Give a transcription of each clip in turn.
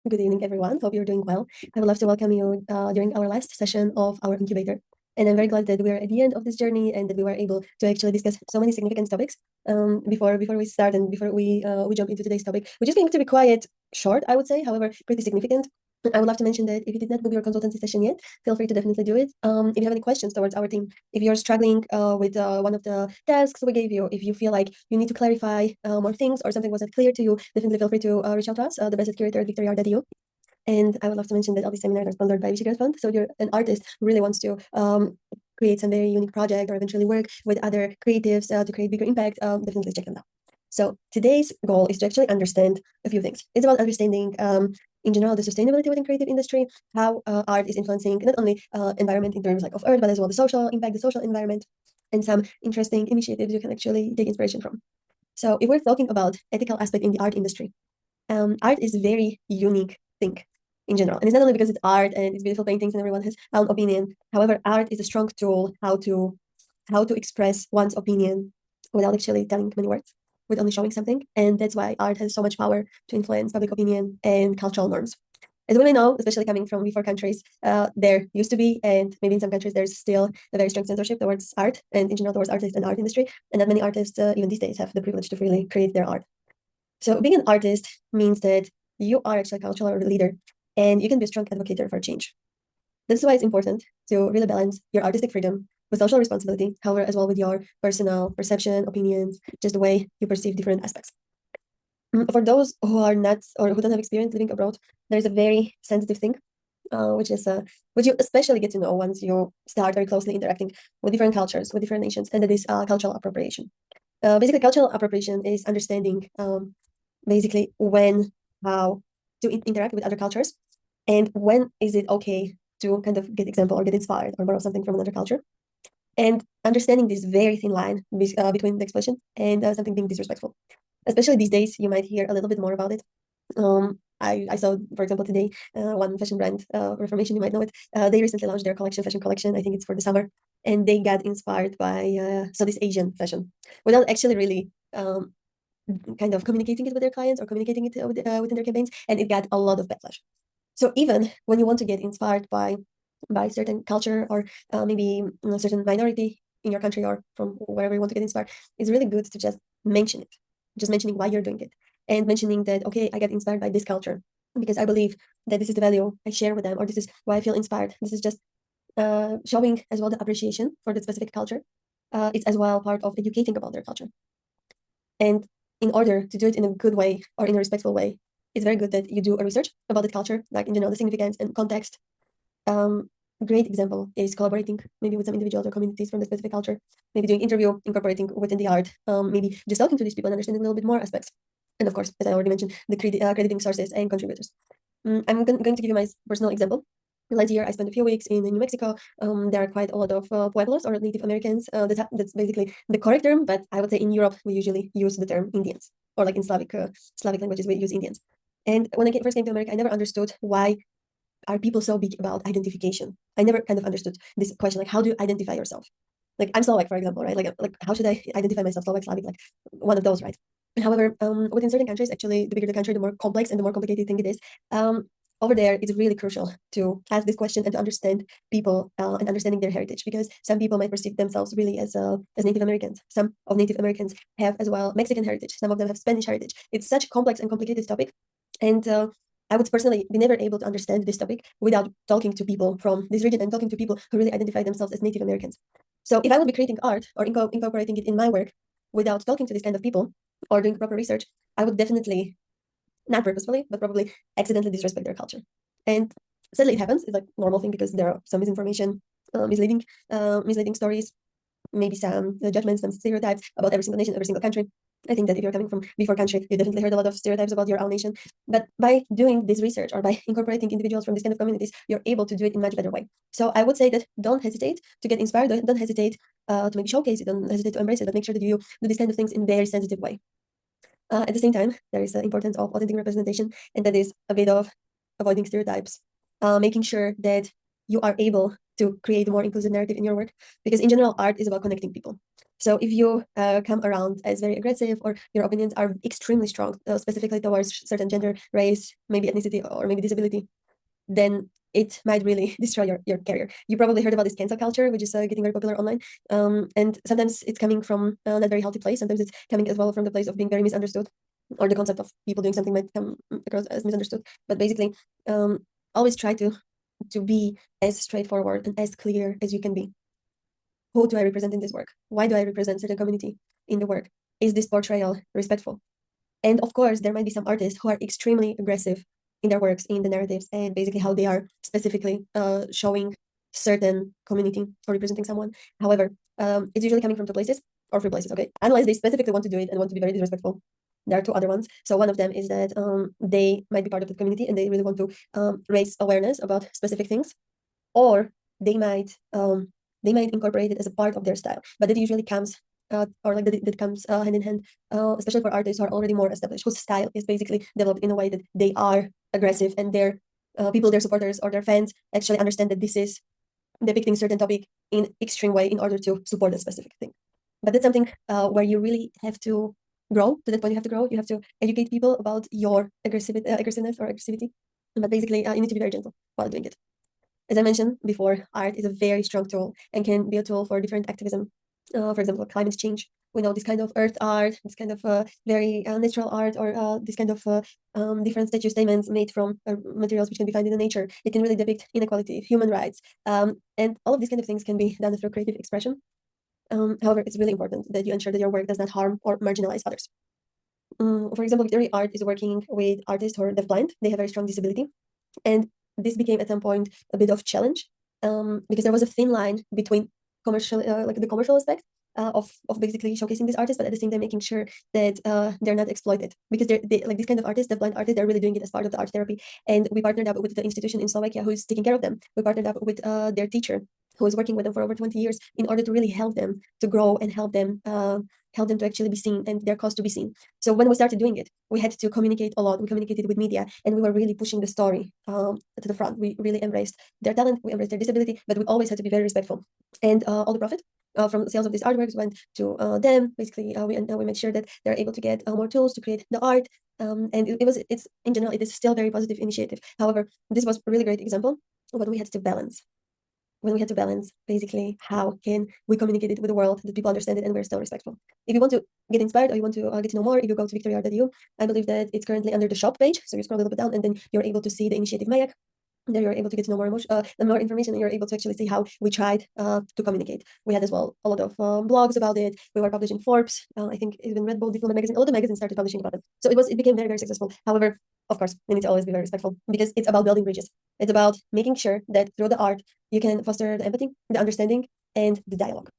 Good evening, everyone. Hope you're doing well. I would love to welcome you during our last session of our incubator. And I'm very glad that we are at the end of this journey and that we were able to actually discuss so many significant topics. Before we start and before we jump into today's topic, which is going to be quite short, I would say, however, pretty significant. I would love to mention that if you did not book your consultancy session yet, feel free to definitely do it. If you have any questions towards our team, if you're struggling with one of the tasks we gave you, if you feel like you need to clarify more things or something wasn't clear to you, definitely feel free to reach out to us, the best at curator@victoria.eu. And I would love to mention that all these seminars are sponsored by Visegrad Fund. So if you're an artist who really wants to create some very unique project or eventually work with other creatives to create bigger impact, definitely check them out. So today's goal is to actually understand a few things. It's about understanding in general the sustainability within creative industry, how art is influencing not only environment in terms like of earth, but as well the social impact, the social environment, and some interesting initiatives you can actually take inspiration from. So if we're talking about ethical aspect in the art industry, art is a very unique thing in general. And it's not only because it's art and it's beautiful paintings and everyone has own opinion. However, art is a strong tool how to express one's opinion without actually telling many words, with only showing something. And that's why art has so much power to influence public opinion and cultural norms. As we may know, especially coming from V4 countries, there used to be, and maybe in some countries, there's still a very strong censorship towards art and in general towards artists and art industry. And not many artists, even these days, have the privilege to freely create their art. So being an artist means that you are actually a cultural leader and you can be a strong advocate for change. This is why it's important to really balance your artistic freedom with social responsibility, however, as well with your personal perception, opinions, just the way you perceive different aspects. For those who are not or who don't have experience living abroad, there is a very sensitive thing, which you especially get to know once you start very closely interacting with different cultures, with different nations, and that is cultural appropriation. Basically, cultural appropriation is understanding basically when, how to interact with other cultures, and when is it okay to kind of get example or get inspired or borrow something from another culture, and understanding this very thin line between the explosion and something being disrespectful. Especially these days, you might hear a little bit more about it. I saw, for example, today, one fashion brand, Reformation, you might know it. They recently launched their fashion collection. I think it's for the summer, and they got inspired by Southeast Asian fashion without actually really kind of communicating it with their clients or communicating it within their campaigns, and it got a lot of backlash. So even when you want to get inspired by certain culture or maybe a certain minority in your country or from wherever you want to get inspired, it's really good to just mention it, just mentioning why you're doing it, and mentioning that, okay, I got inspired by this culture because I believe that this is the value I share with them, or this is why I feel inspired. This is just showing as well the appreciation for that specific culture. It's as well part of educating about their culture. And in order to do it in a good way or in a respectful way, it's very good that you do a research about the culture, like in general, the significance and context. Great example is collaborating maybe with some individuals or communities from the specific culture, maybe doing interview, incorporating within the art, maybe just talking to these people and understanding a little bit more aspects. And of course, as I already mentioned, the crediting sources and contributors. I'm going to give you my personal example. Last year, I spent a few weeks in New Mexico. There are quite a lot of Pueblos or Native Americans. That's basically the correct term, but I would say in Europe, we usually use the term Indians, or like in Slavic languages, we use Indians. And when I first came to America, I never understood why are people so big about identification. I never kind of understood this question, like how do you identify yourself? Like I'm Slovak, for example, right? Like how should I identify myself? Slovak, Slavic, like one of those, right? However, within certain countries, actually, the bigger the country, the more complex and the more complicated thing it is. Over there, it's really crucial to ask this question and to understand people and understanding their heritage, because some people might perceive themselves really as Native Americans. Some of Native Americans have as well Mexican heritage. Some of them have Spanish heritage. It's such a complex and complicated topic, and I would personally be never able to understand this topic without talking to people from this region and talking to people who really identify themselves as Native Americans. So if I would be creating art or incorporating it in my work without talking to this kind of people or doing proper research, I would definitely, not purposefully, but probably accidentally disrespect their culture. And sadly, it happens. It's like a normal thing because there are some misinformation, misleading stories, maybe some judgments, some stereotypes about every single nation, every single country. I think that if you're coming from V4 country, you definitely heard a lot of stereotypes about your own nation. But by doing this research or by incorporating individuals from this kind of communities, you're able to do it in a much better way. So I would say that don't hesitate to get inspired. Don't hesitate to maybe showcase it. Don't hesitate to embrace it. But make sure that you do these kind of things in a very sensitive way. At the same time, there is the importance of authentic representation, and that is a bit of avoiding stereotypes, making sure that you are able to create a more inclusive narrative in your work, because in general, art is about connecting people. So if you come around as very aggressive, or your opinions are extremely strong, specifically towards certain gender, race, maybe ethnicity, or maybe disability, then it might really destroy your career. You probably heard about this cancel culture, which is getting very popular online. And sometimes it's coming from not a very healthy place. Sometimes it's coming as well from the place of being very misunderstood, or the concept of people doing something might come across as misunderstood. But basically, always try to be as straightforward and as clear as you can be. Who do I represent in this work? Why do I represent certain community in the work? Is this portrayal respectful? And of course, there might be some artists who are extremely aggressive in their works, in the narratives, and basically how they are specifically showing certain community or representing someone. However, it's usually coming from two places or three places, okay? Unless they specifically want to do it and want to be very disrespectful. There are two other ones. So one of them is that they might be part of the community and they really want to raise awareness about specific things, or they might incorporate it as a part of their style, but it usually comes or like that comes hand in hand, especially for artists who are already more established, whose style is basically developed in a way that they are aggressive, and their people, their supporters or their fans actually understand that this is depicting certain topic in extreme way in order to support a specific thing. But that's something where you really have to grow. To that point, you have to grow. You have to educate people about your aggressiveness or aggressivity. But basically, you need to be very gentle while doing it. As I mentioned before, art is a very strong tool and can be a tool for different activism. For example, climate change. We know this kind of earth art, this kind of very natural art, or this kind of different statue statements made from materials which can be found in the nature. It can really depict inequality, human rights, and all of these kind of things can be done through creative expression. However, it's really important that you ensure that your work does not harm or marginalize others. For example, Victory Art is working with artists who are deafblind. They have very strong disability, and this became at some point a bit of challenge because there was a thin line between commercial, like the commercial aspect of basically showcasing these artists, but at the same time making sure that they're not exploited, because they like these kind of artists, the blind artists, they're really doing it as part of the art therapy. And we partnered up with the institution in Slovakia who is taking care of them. We partnered up with their teacher who is working with them for over 20 years in order to really help them to grow and help them to actually be seen and their cause to be seen. So when we started doing it, we had to communicate a lot. We communicated with media, and we were really pushing the story to the front. We really embraced their talent, we embraced their disability, but we always had to be very respectful. And all the profit from the sales of these artworks went to them. Basically, we made sure that they're able to get more tools to create the art. And it's in general, it is still a very positive initiative. However, this was a really great example of what we had to balance. When we had to balance basically how can we communicate it with the world that people understand it and we're still respectful. If you want to get inspired or you want to get to know more, if you go to victoryart.eu, I believe that it's currently under the shop page. So you scroll a little bit down and then you're able to see the initiative Mayak. There you're able to get to know more information, and you're able to actually see how we tried to communicate. We had as well a lot of blogs about it. We were published in Forbes, I think even Red Bull Diploma magazine. A lot of magazines started publishing about it. So it became very, very successful. However, of course, we need to always be very respectful, because it's about building bridges. It's about making sure that through the art, you can foster the empathy, the understanding, and the dialogue.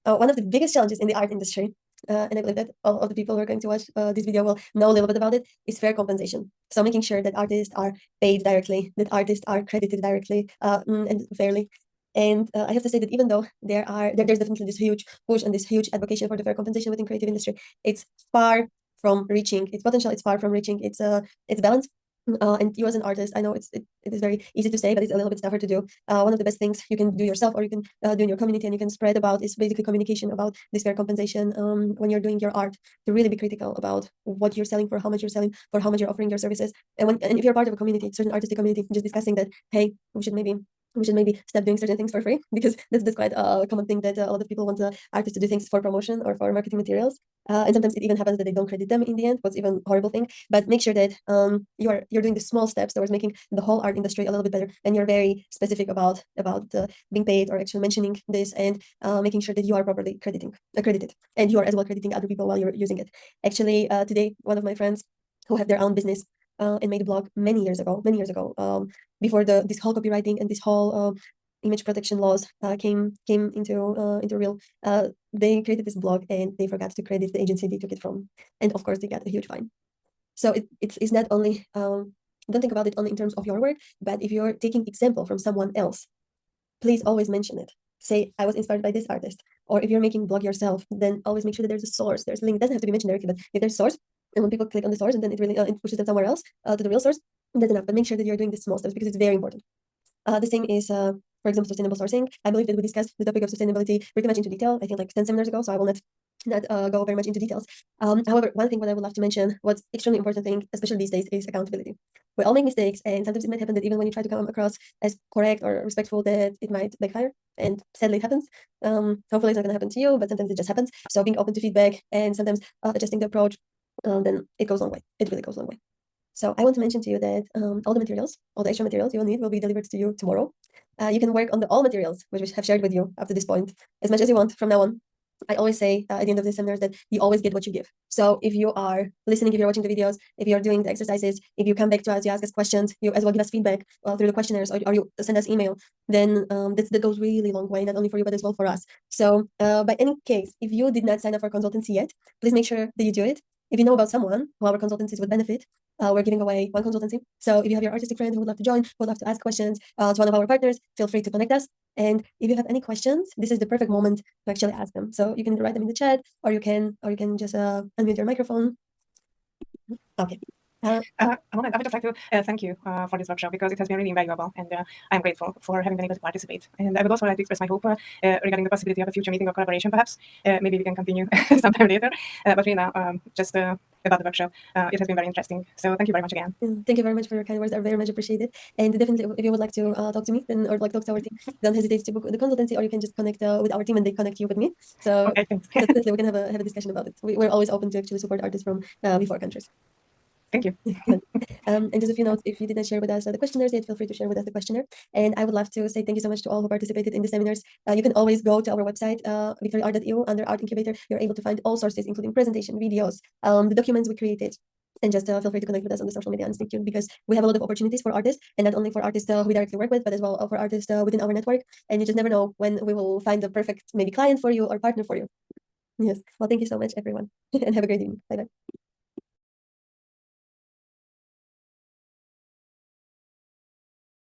One of the biggest challenges in the art industry, and I believe that all of the people who are going to watch this video will know a little bit about it, is fair compensation. So making sure that artists are paid directly, that artists are credited directly and fairly. And I have to say that even though there's definitely this huge push and this huge advocacy for the fair compensation within creative industry, it's far from reaching its potential. It's far from reaching its balance. And you as an artist, I know it is very easy to say, but it's a little bit tougher to do. One of the best things you can do yourself, or you can do in your community, and you can spread about, is basically communication about this fair compensation when you're doing your art, to really be critical about what you're selling, for how much you're selling, for how much you're offering your services. And if you're part of a community, certain artistic community, just discussing that, hey, we should maybe stop doing certain things for free, because that's quite a common thing, that a lot of people want artists to do things for promotion or for marketing materials. And sometimes it even happens that they don't credit them in the end, what's even a horrible thing. But make sure that you're doing the small steps towards making the whole art industry a little bit better, and you're very specific about being paid or actually mentioning this, and making sure that you are properly accredited, and you are as well crediting other people while you're using it. Actually, today, one of my friends who have their own business and made a blog many years ago, before this whole copywriting and this whole image protection laws came into real. They created this blog and they forgot to credit the agency they took it from, and of course they got a huge fine. So it's not only don't think about it only in terms of your work, but if you're taking example from someone else, please always mention it. Say, I was inspired by this artist. Or if you're making blog yourself, then always make sure that there's a source, there's a link. It doesn't have to be mentioned directly, but if there's a source, and when people click on the source and then it really it pushes them somewhere else to the real source, that's enough. But make sure that you're doing the small steps, because it's very important. The same is for example, sustainable sourcing. I believe that we discussed the topic of sustainability pretty much into detail, I think like 10 seminars ago, so I will not go very much into details. However, one thing what I would love to mention, what's extremely important thing, especially these days, is accountability. We all make mistakes, and sometimes it might happen that even when you try to come across as correct or respectful, that it might backfire, and sadly it happens. Hopefully it's not going to happen to you, but sometimes it just happens. So being open to feedback and sometimes adjusting the approach, then it goes a long way. It really goes a long way. So I want to mention to you that all the materials, all the extra materials you will need will be delivered to you tomorrow. You can work on all materials which we have shared with you up to this point as much as you want from now on. I always say at the end of the seminars that you always get what you give. So if you are listening, if you're watching the videos, if you're doing the exercises, if you come back to us, you ask us questions, you as well give us feedback through the questionnaires, or you send us email, then that goes really long way, not only for you, but as well for us. So by any case, if you did not sign up for consultancy yet, please make sure that you do it. If you know about someone who our consultancies would benefit, we're giving away one consultancy. So if you have your artistic friend who would love to join, who would love to ask questions to one of our partners, feel free to connect us. And if you have any questions, this is the perfect moment to actually ask them. So you can write them in the chat, or you can just unmute your microphone. Okay. I would just like to thank you for this workshop, because it has been really invaluable, and I'm grateful for having been able to participate. And I would also like to express my hope regarding the possibility of a future meeting or collaboration, perhaps. Maybe we can continue sometime later. But really now, just about the workshop, it has been very interesting. So thank you very much again. Thank you very much for your kind words. Are very much appreciated. And definitely, if you would like to talk to me, then or like talk to our team, don't hesitate to book the consultancy, or you can just connect with our team and they connect you with me. So okay, thanks. definitely we can have a discussion about it. We're always open to actually support artists from before countries. Thank you. And just a few notes, if you didn't share with us the questionnaires yet, feel free to share with us the questionnaire. And I would love to say thank you so much to all who participated in the seminars. You can always go to our website, victoryart.eu, under Art Incubator. You're able to find all sources, including presentation, videos, the documents we created. And just feel free to connect with us on the social media and stay tuned, because we have a lot of opportunities for artists, and not only for artists who we directly work with, but as well for artists within our network. And you just never know when we will find the perfect maybe client for you or partner for you. Yes. Well, thank you so much, everyone, and have a great evening. Bye-bye.